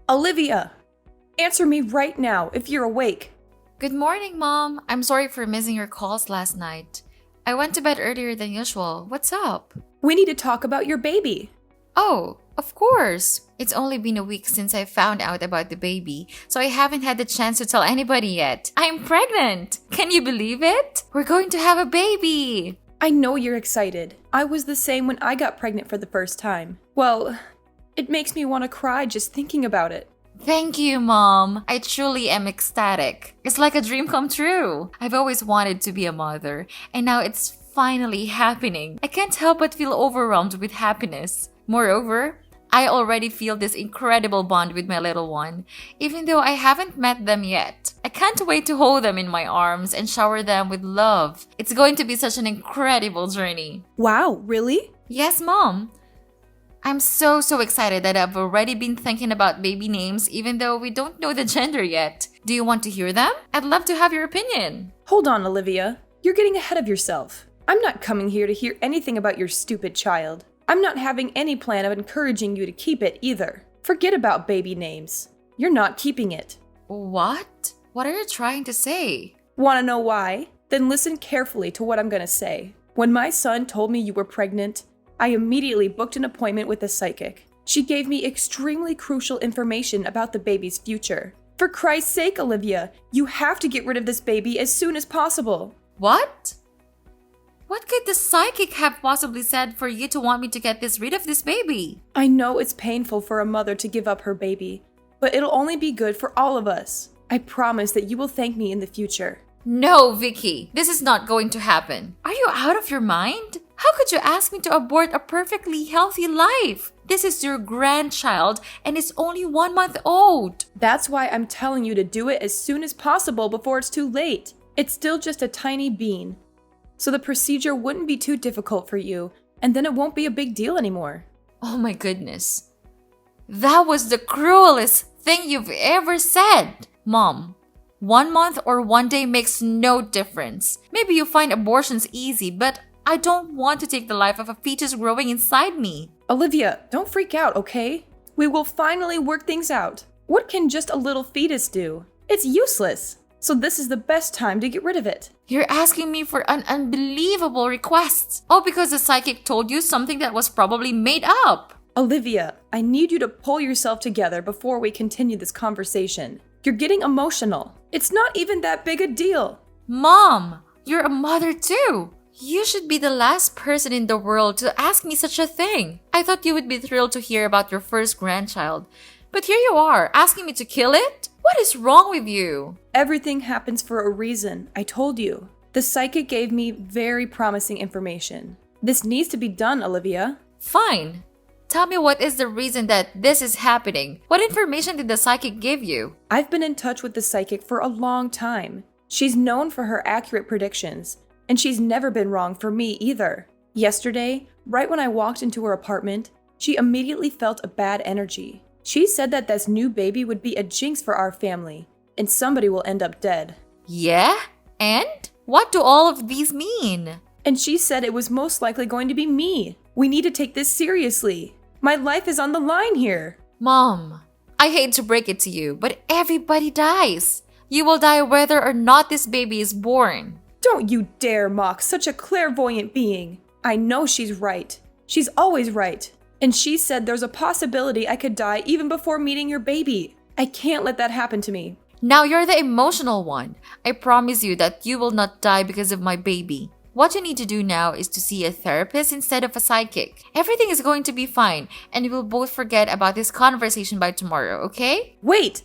Olivia! Answer me right now if you're awake. Good morning, Mom. I'm sorry for missing your calls last night. I went to bed earlier than usual. What's up? We need to talk about your baby. Oh, of course. It's only been a week since I found out about the baby, so I haven't had the chance to tell anybody yet. I'm pregnant! Can you believe it? We're going to have a baby! I know you're excited. I was the same when I got pregnant for the first time. Well, it makes me want to cry just thinking about it. Thank you, Mom. I truly am ecstatic. It's like a dream come true. I've always wanted to be a mother, and now it's finally happening. I can't help but feel overwhelmed with happiness. Moreover, I already feel this incredible bond with my little one, even though I haven't met them yet. I can't wait to hold them in my arms and shower them with love. It's going to be such an incredible journey. Wow, really? Yes, Mom. I'm so excited that I've already been thinking about baby names even though we don't know the gender yet. Do you want to hear them? I'd love to have your opinion. Hold on, Olivia. You're getting ahead of yourself. I'm not coming here to hear anything about your stupid child. I'm not having any plan of encouraging you to keep it either. Forget about baby names. You're not keeping it. What? What are you trying to say? Want to know why? Then listen carefully to what I'm going to say. When my son told me you were pregnant, I immediately booked an appointment with a psychic. She gave me extremely crucial information about the baby's future. For Christ's sake, Olivia, you have to get rid of this baby as soon as possible. What? What could the psychic have possibly said for you to want me to get rid of this baby? I know it's painful for a mother to give up her baby, but it'll only be good for all of us. I promise that you will thank me in the future. No, Vicky, this is not going to happen. Are you out of your mind? How could you ask me to abort a perfectly healthy life? This is your grandchild and it's only 1 month old. That's why I'm telling you to do it as soon as possible before it's too late. It's still just a tiny bean. So the procedure wouldn't be too difficult for you, and then it won't be a big deal anymore. Oh my goodness. That was the cruelest thing you've ever said. Mom, 1 month or 1 day makes no difference. Maybe you find abortions easy, but I don't want to take the life of a fetus growing inside me. Olivia, don't freak out, okay? We will finally work things out. What can just a little fetus do? It's useless. So this is the best time to get rid of it. You're asking me for an unbelievable request. All because the psychic told you something that was probably made up. Olivia, I need you to pull yourself together before we continue this conversation. You're getting emotional. It's not even that big a deal. Mom, you're a mother too. You should be the last person in the world to ask me such a thing. I thought you would be thrilled to hear about your first grandchild. But here you are, asking me to kill it? What is wrong with you? Everything happens for a reason, I told you. The psychic gave me very promising information. This needs to be done, Olivia. Fine. Tell me what is the reason that this is happening. What information did the psychic give you? I've been in touch with the psychic for a long time. She's known for her accurate predictions, and she's never been wrong for me either. Yesterday, right when I walked into her apartment, she immediately felt a bad energy. She said that this new baby would be a jinx for our family, and somebody will end up dead. Yeah? And? What do all of these mean? And she said it was most likely going to be me. We need to take this seriously. My life is on the line here. Mom, I hate to break it to you, but everybody dies. You will die whether or not this baby is born. Don't you dare mock such a clairvoyant being. I know she's right. She's always right. And she said there's a possibility I could die even before meeting your baby. I can't let that happen to me. Now you're the emotional one. I promise you that you will not die because of my baby. What you need to do now is to see a therapist instead of a psychic. Everything is going to be fine, and we will both forget about this conversation by tomorrow, okay? Wait!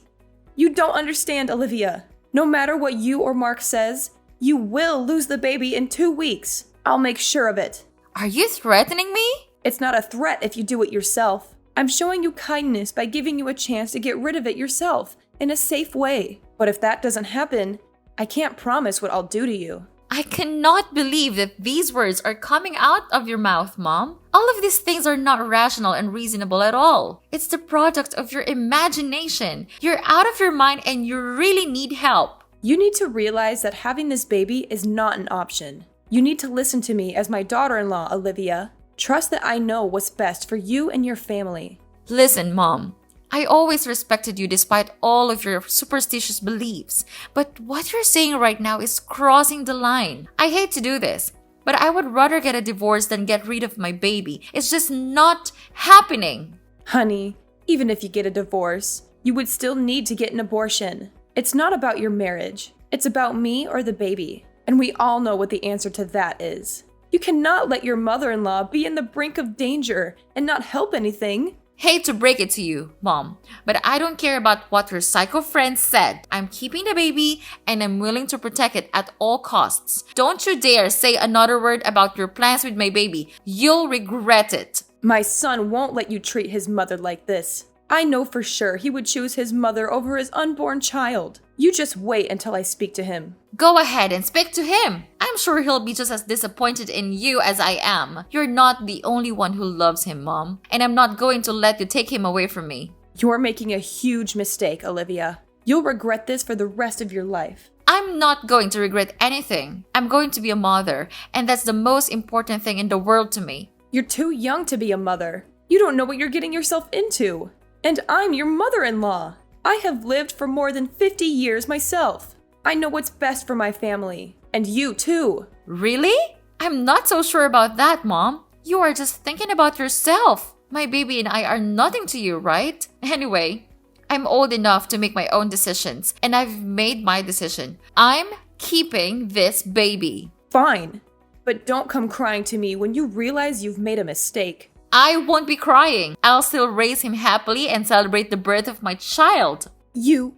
You don't understand, Olivia. No matter what you or Mark says, you will lose the baby in 2 weeks. I'll make sure of it. Are you threatening me? It's not a threat if you do it yourself. I'm showing you kindness by giving you a chance to get rid of it yourself in a safe way. But if that doesn't happen, I can't promise what I'll do to you. I cannot believe that these words are coming out of your mouth, Mom. All of these things are not rational and reasonable at all. It's the product of your imagination. You're out of your mind and you really need help. You need to realize that having this baby is not an option. You need to listen to me as my daughter-in-law, Olivia. Trust that I know what's best for you and your family. Listen, Mom. I always respected you despite all of your superstitious beliefs. But what you're saying right now is crossing the line. I hate to do this, but I would rather get a divorce than get rid of my baby. It's just not happening. Honey, even if you get a divorce, you would still need to get an abortion. It's not about your marriage. It's about me or the baby. And we all know what the answer to that is. You cannot let your mother-in-law be in the brink of danger and not help anything. Hate to break it to you, Mom, but I don't care about what your psycho friend said. I'm keeping the baby and I'm willing to protect it at all costs. Don't you dare say another word about your plans with my baby. You'll regret it. My son won't let you treat his mother like this. I know for sure he would choose his mother over his unborn child. You just wait until I speak to him. Go ahead and speak to him. I'm sure he'll be just as disappointed in you as I am. You're not the only one who loves him, Mom, and I'm not going to let you take him away from me. You're making a huge mistake, Olivia. You'll regret this for the rest of your life. I'm not going to regret anything. I'm going to be a mother, and that's the most important thing in the world to me. You're too young to be a mother. You don't know what you're getting yourself into. And I'm your mother-in-law. I have lived for more than 50 years myself. I know what's best for my family. And you too. Really? I'm not so sure about that, Mom. You are just thinking about yourself. My baby and I are nothing to you, right? Anyway, I'm old enough to make my own decisions, and I've made my decision. I'm keeping this baby. Fine. But don't come crying to me when you realize you've made a mistake. I won't be crying. I'll still raise him happily and celebrate the birth of my child. You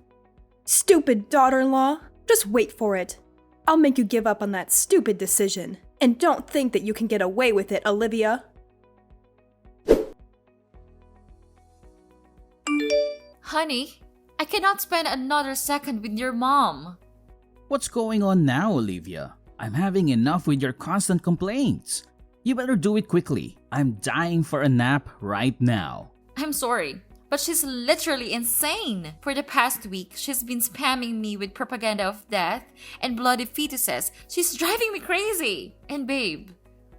stupid daughter-in-law. Just wait for it. I'll make you give up on that stupid decision. And don't think that you can get away with it, Olivia. Honey, I cannot spend another second with your mom. What's going on now, Olivia? I'm having enough with your constant complaints. You better do it quickly. I'm dying for a nap right now. I'm sorry, but she's literally insane. For the past week, she's been spamming me with propaganda of death and bloody fetuses. She's driving me crazy. And babe,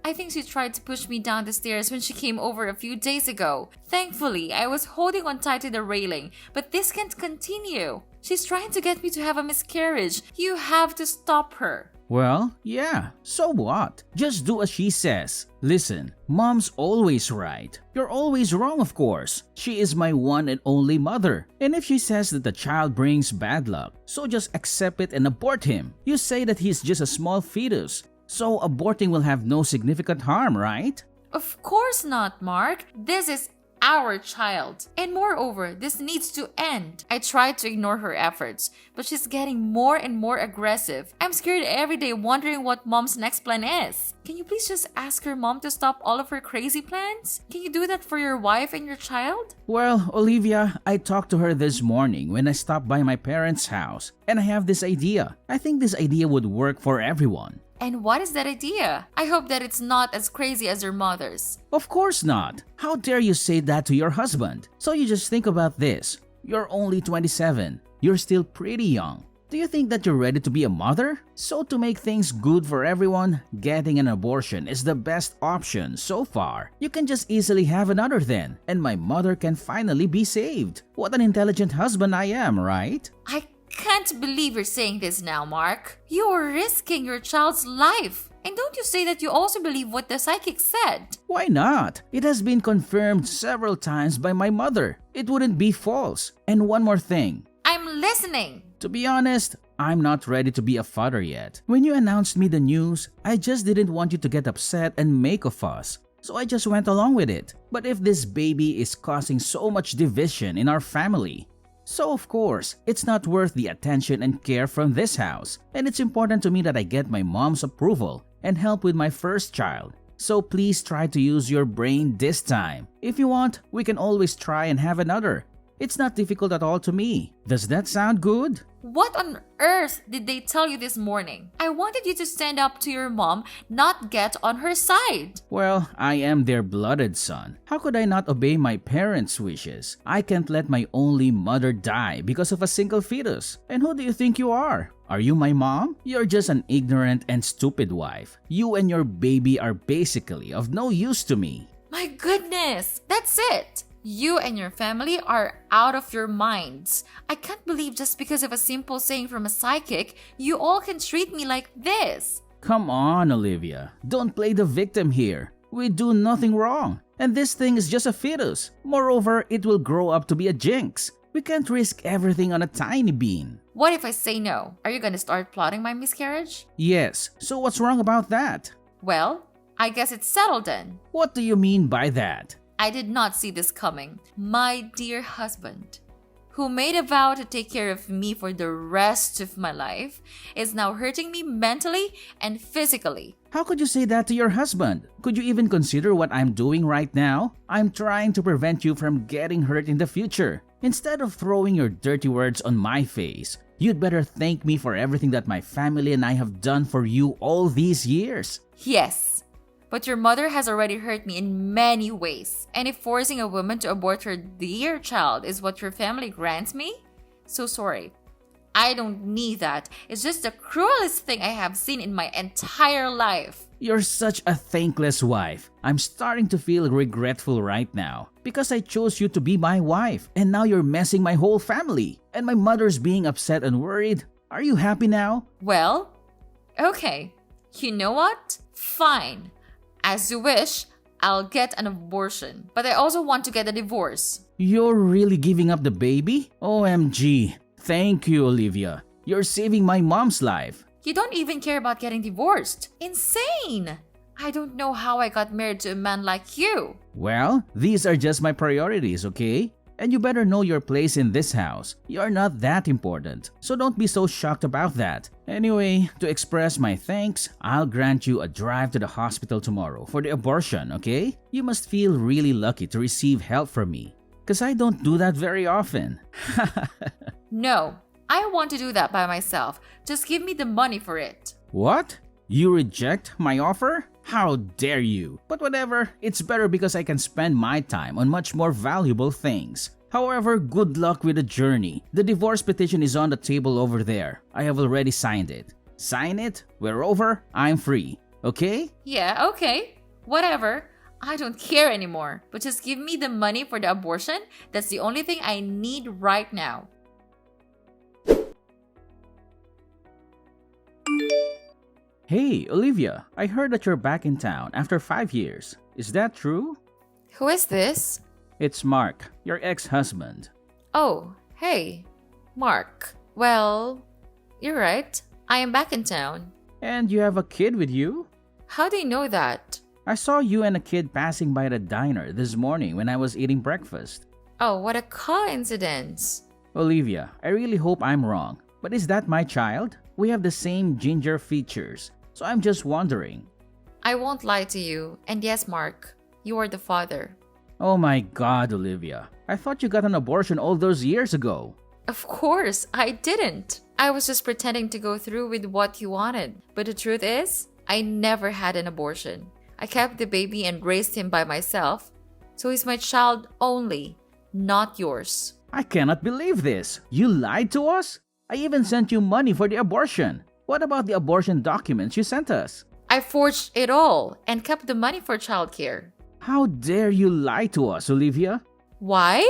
I think she tried to push me down the stairs when she came over a few days ago. Thankfully, I was holding on tight to the railing, but this can't continue. She's trying to get me to have a miscarriage. You have to stop her. Well, yeah, so what? Just do as she says. Listen, Mom's always right. You're always wrong, of course. She is my one and only mother. And if she says that the child brings bad luck, so just accept it and abort him. You say that he's just a small fetus, so aborting will have no significant harm, right? Of course not, Mark. This is our child. And moreover, this needs to end. I tried to ignore her efforts, but she's getting more and more aggressive. I'm scared every day wondering what Mom's next plan is. Can you please just ask your mom to stop all of her crazy plans? Can you do that for your wife and your child? Well, Olivia, I talked to her this morning when I stopped by my parents' house, and I have this idea. I think this idea would work for everyone. And what is that idea? I hope that it's not as crazy as your mother's. Of course not. How dare you say that to your husband? So you just think about this. You're only 27. You're still pretty young. Do you think that you're ready to be a mother? So to make things good for everyone, getting an abortion is the best option so far. You can just easily have another then, and my mother can finally be saved. What an intelligent husband I am, right? I can't believe you're saying this now, Mark. You're risking your child's life. And don't you say that you also believe what the psychic said? Why not? It has been confirmed several times by my mother. It wouldn't be false. And one more thing. I'm listening. To be honest, I'm not ready to be a father yet. When you announced me the news, I just didn't want you to get upset and make a fuss. So I just went along with it. But if this baby is causing so much division in our family, so of course, it's not worth the attention and care from this house. And it's important to me that I get my mom's approval and help with my first child. So please try to use your brain this time. If you want, we can always try and have another. It's not difficult at all to me. Does that sound good? What on earth did they tell you this morning? I wanted you to stand up to your mom, not get on her side. Well, I am their blooded son. How could I not obey my parents' wishes? I can't let my only mother die because of a single fetus. And who do you think you are? Are you my mom? You're just an ignorant and stupid wife. You and your baby are basically of no use to me. My goodness, that's it. You and your family are out of your minds. I can't believe just because of a simple saying from a psychic, you all can treat me like this. Come on, Olivia. Don't play the victim here. We do nothing wrong. And this thing is just a fetus. Moreover, it will grow up to be a jinx. We can't risk everything on a tiny bean. What if I say no? Are you gonna start plotting my miscarriage? Yes, so what's wrong about that? Well, I guess it's settled then. What do you mean by that? I did not see this coming. My dear husband, who made a vow to take care of me for the rest of my life, is now hurting me mentally and physically. How could you say that to your husband? Could you even consider what I'm doing right now? I'm trying to prevent you from getting hurt in the future. Instead of throwing your dirty words on my face, you'd better thank me for everything that my family and I have done for you all these years. Yes, but your mother has already hurt me in many ways. And if forcing a woman to abort her dear child is what your family grants me, so sorry. I don't need that. It's just the cruelest thing I have seen in my entire life. You're such a thankless wife. I'm starting to feel regretful right now because I chose you to be my wife and now you're messing my whole family. And my mother's being upset and worried. Are you happy now? Well, okay. You know what? Fine. As you wish, I'll get an abortion. But I also want to get a divorce. You're really giving up the baby? OMG. Thank you, Olivia. You're saving my mom's life. You don't even care about getting divorced. Insane! I don't know how I got married to a man like you. Well, these are just my priorities, okay? And you better know your place in this house. You're not that important, so don't be so shocked about that. Anyway, to express my thanks, I'll grant you a drive to the hospital tomorrow for the abortion, okay? You must feel really lucky to receive help from me, because I don't do that very often. No, I want to do that by myself. Just give me the money for it. What? You reject my offer? How dare you? But whatever, it's better because I can spend my time on much more valuable things. However, good luck with the journey. The divorce petition is on the table over there. I have already signed it. Sign it, we're over, I'm free. Okay? Yeah, okay. Whatever. I don't care anymore. But just give me the money for the abortion. That's the only thing I need right now. Hey, Olivia, I heard that you're back in town after 5 years. Is that true? Who is this? It's Mark, your ex-husband. Oh, hey, Mark. Well, you're right. I am back in town. And you have a kid with you? How do you know that? I saw you and a kid passing by the diner this morning when I was eating breakfast. Oh, what a coincidence. Olivia, I really hope I'm wrong, but is that my child? We have the same ginger features, so I'm just wondering. I won't lie to you. And yes, Mark, you are the father. Oh my God, Olivia. I thought you got an abortion all those years ago. Of course, I didn't. I was just pretending to go through with what you wanted. But the truth is, I never had an abortion. I kept the baby and raised him by myself. So he's my child only, not yours. I cannot believe this. You lied to us? I even sent you money for the abortion. What about the abortion documents you sent us? I forged it all and kept the money for childcare. How dare you lie to us, Olivia? Why?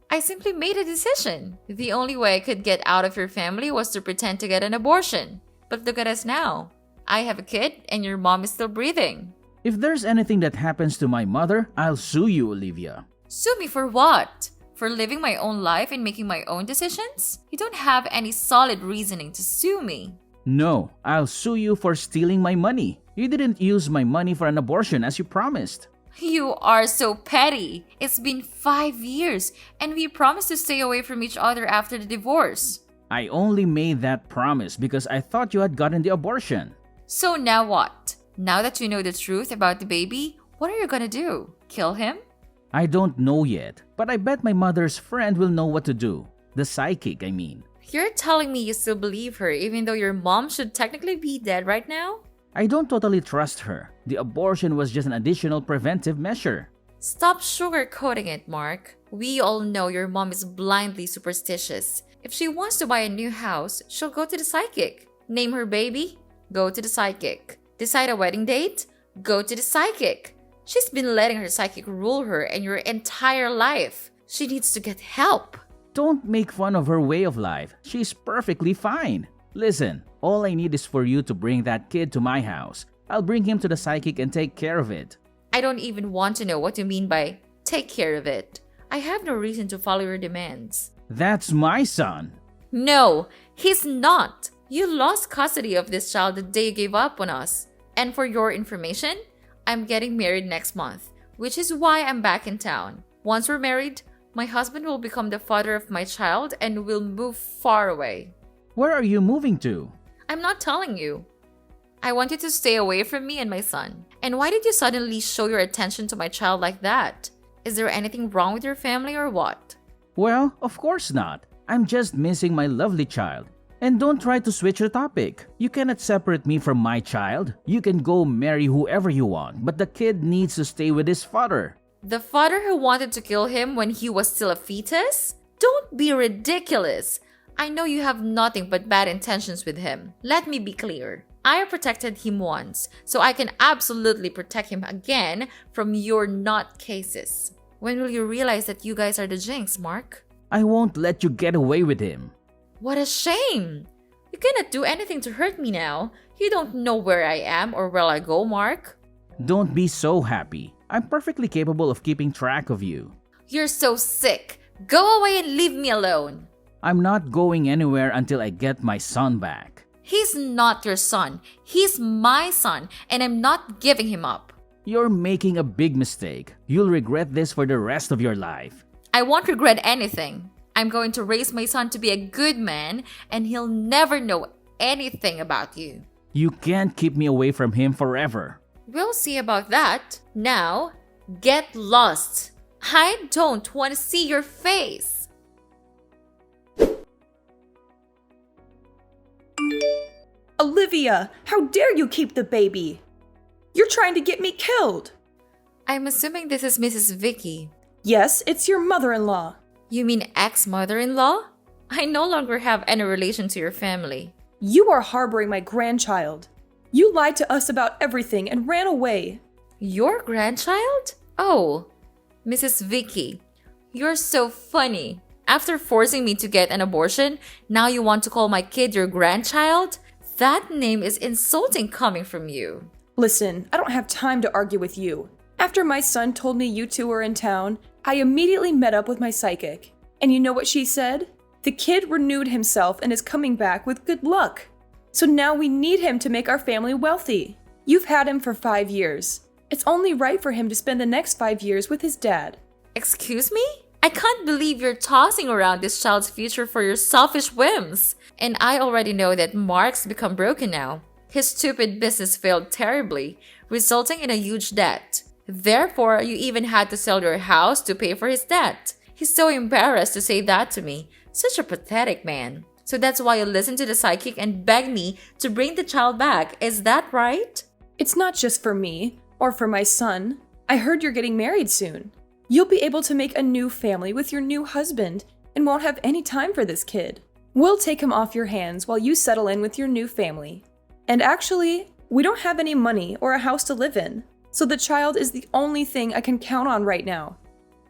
I simply made a decision. The only way I could get out of your family was to pretend to get an abortion. But look at us now. I have a kid and your mom is still breathing. If there's anything that happens to my mother, I'll sue you, Olivia. Sue me for what? For living my own life and making my own decisions? You don't have any solid reasoning to sue me. No, I'll sue you for stealing my money. You didn't use my money for an abortion as you promised. You are so petty. It's been 5 years and we promised to stay away from each other after the divorce. I only made that promise because I thought you had gotten the abortion. So now what? Now that you know the truth about the baby, what are you gonna do? Kill him? I don't know yet, but I bet my mother's friend will know what to do. The psychic, I mean. You're telling me you still believe her even though your mom should technically be dead right now? I don't totally trust her. The abortion was just an additional preventive measure. Stop sugarcoating it, Mark. We all know your mom is blindly superstitious. If she wants to buy a new house, she'll go to the psychic. Name her baby? Go to the psychic. Decide a wedding date? Go to the psychic. She's been letting her psychic rule her and your entire life. She needs to get help. Don't make fun of her way of life. She's perfectly fine. Listen, all I need is for you to bring that kid to my house. I'll bring him to the psychic and take care of it. I don't even want to know what you mean by take care of it. I have no reason to follow your demands. That's my son. No, he's not. You lost custody of this child the day you gave up on us. And for your information, I'm getting married next month, which is why I'm back in town. Once we're married, my husband will become the father of my child and will move far away. Where are you moving to? I'm not telling you. I want you to stay away from me and my son. And why did you suddenly show your attention to my child like that? Is there anything wrong with your family or what? Well, of course not. I'm just missing my lovely child. And don't try to switch the topic. You cannot separate me from my child. You can go marry whoever you want, but the kid needs to stay with his father. The father who wanted to kill him when he was still a fetus? Don't be ridiculous. I know you have nothing but bad intentions with him. Let me be clear. I protected him once, so I can absolutely protect him again from your nutcases. When will you realize that you guys are the jinx, Mark? I won't let you get away with him. What a shame! You cannot do anything to hurt me now. You don't know where I am or where I go, Mark. Don't be so happy. I'm perfectly capable of keeping track of you. You're so sick. Go away and leave me alone. I'm not going anywhere until I get my son back. He's not your son. He's my son, and I'm not giving him up. You're making a big mistake. You'll regret this for the rest of your life. I won't regret anything. I'm going to raise my son to be a good man, and he'll never know anything about you. You can't keep me away from him forever. We'll see about that. Now, get lost. I don't want to see your face. Olivia, how dare you keep the baby? You're trying to get me killed. I'm assuming this is Mrs. Vicky. Yes, it's your mother-in-law. You mean ex-mother-in-law? I no longer have any relation to your family. You are harboring my grandchild. You lied to us about everything and ran away. Your grandchild? Oh, Mrs. Vicky, you're so funny. After forcing me to get an abortion, now you want to call my kid your grandchild? That name is insulting coming from you. Listen, I don't have time to argue with you. After my son told me you two were in town, I immediately met up with my psychic. And you know what she said? The kid renewed himself and is coming back with good luck. So now we need him to make our family wealthy. You've had him for 5 years. It's only right for him to spend the next 5 years with his dad. Excuse me? I can't believe you're tossing around this child's future for your selfish whims. And I already know that Mark's become broken now. His stupid business failed terribly, resulting in a huge debt. Therefore, you even had to sell your house to pay for his debt. He's so embarrassed to say that to me. Such a pathetic man. So that's why you listened to the psychic and begged me to bring the child back. Is that right? It's not just for me or for my son. I heard you're getting married soon. You'll be able to make a new family with your new husband and won't have any time for this kid. We'll take him off your hands while you settle in with your new family. And actually, we don't have any money or a house to live in, so the child is the only thing I can count on right now.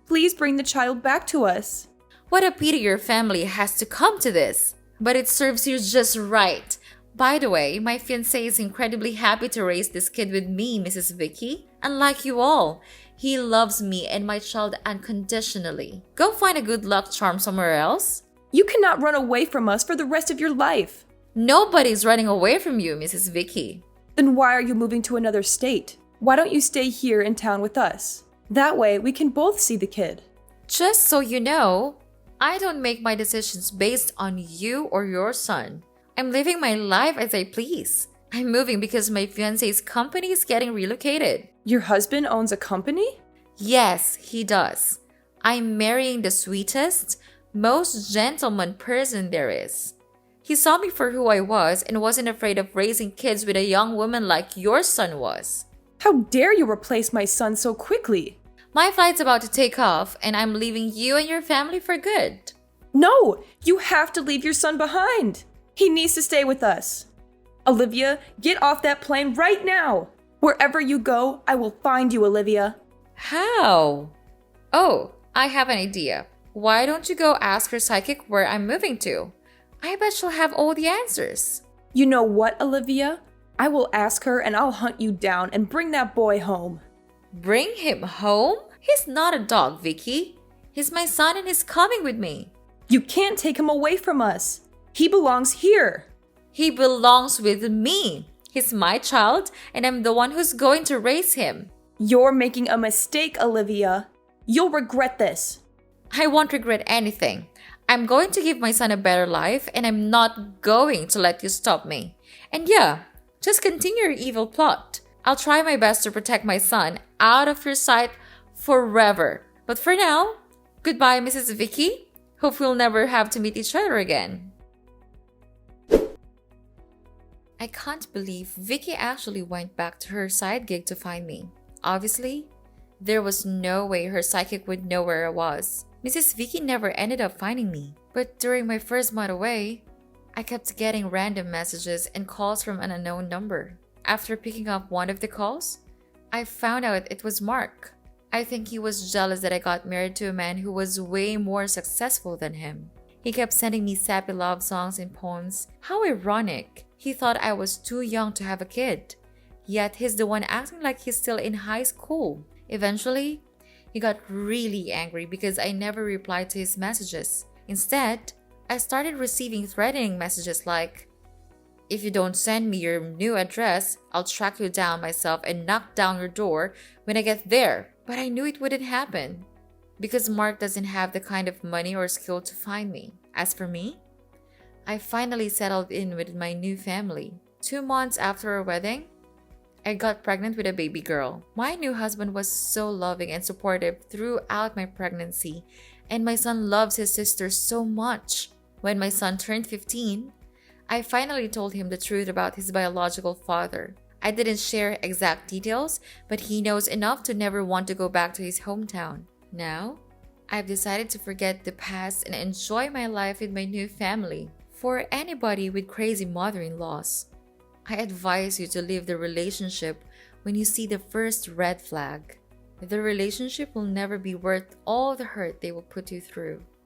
Please bring the child back to us. What a pity your family has to come to this. But it serves you just right. By the way, my fiancé is incredibly happy to raise this kid with me, Mrs. Vicky. Unlike you all, he loves me and my child unconditionally. Go find a good luck charm somewhere else. You cannot run away from us for the rest of your life. Nobody's running away from you, Mrs. Vicky. Then why are you moving to another state? Why don't you stay here in town with us? That way, we can both see the kid. Just so you know, I don't make my decisions based on you or your son. I'm living my life as I please. I'm moving because my fiancé's company is getting relocated. Your husband owns a company? Yes, he does. I'm marrying the sweetest, most gentleman person there is. He saw me for who I was and wasn't afraid of raising kids with a young woman like your son was. How dare you replace my son so quickly? My flight's about to take off and I'm leaving you and your family for good. No, you have to leave your son behind. He needs to stay with us. Olivia, get off that plane right now. Wherever you go, I will find you, Olivia. How? Oh, I have an idea. Why don't you go ask her psychic where I'm moving to? I bet she'll have all the answers. You know what, Olivia? I will ask her and I'll hunt you down and bring that boy home. Bring him home? He's not a dog, Vicky. He's my son and he's coming with me. You can't take him away from us. He belongs here. He belongs with me. He's my child and I'm the one who's going to raise him. You're making a mistake, Olivia. You'll regret this. I won't regret anything. I'm going to give my son a better life and I'm not going to let you stop me. And yeah, just continue your evil plot. I'll try my best to protect my son out of your sight forever. But for now, goodbye, Mrs. Vicky. Hope we'll never have to meet each other again. I can't believe Vicky actually went back to her side gig to find me. Obviously, there was no way her psychic would know where I was. Mrs. Vicky never ended up finding me. But during my first month away, I kept getting random messages and calls from an unknown number. After picking up one of the calls, I found out it was Mark. I think he was jealous that I got married to a man who was way more successful than him. He kept sending me sappy love songs and poems. How ironic. He thought I was too young to have a kid. Yet he's the one acting like he's still in high school. Eventually, he got really angry because I never replied to his messages. Instead, I started receiving threatening messages like, "If you don't send me your new address, I'll track you down myself and knock down your door when I get there." But I knew it wouldn't happen because Mark doesn't have the kind of money or skill to find me. As for me, I finally settled in with my new family. 2 months after our wedding, I got pregnant with a baby girl. My new husband was so loving and supportive throughout my pregnancy, and my son loves his sister so much. When my son turned 15, I finally told him the truth about his biological father. I didn't share exact details, but he knows enough to never want to go back to his hometown. Now, I've decided to forget the past and enjoy my life with my new family. For anybody with crazy mother-in-laws, I advise you to leave the relationship when you see the first red flag. The relationship will never be worth all the hurt they will put you through.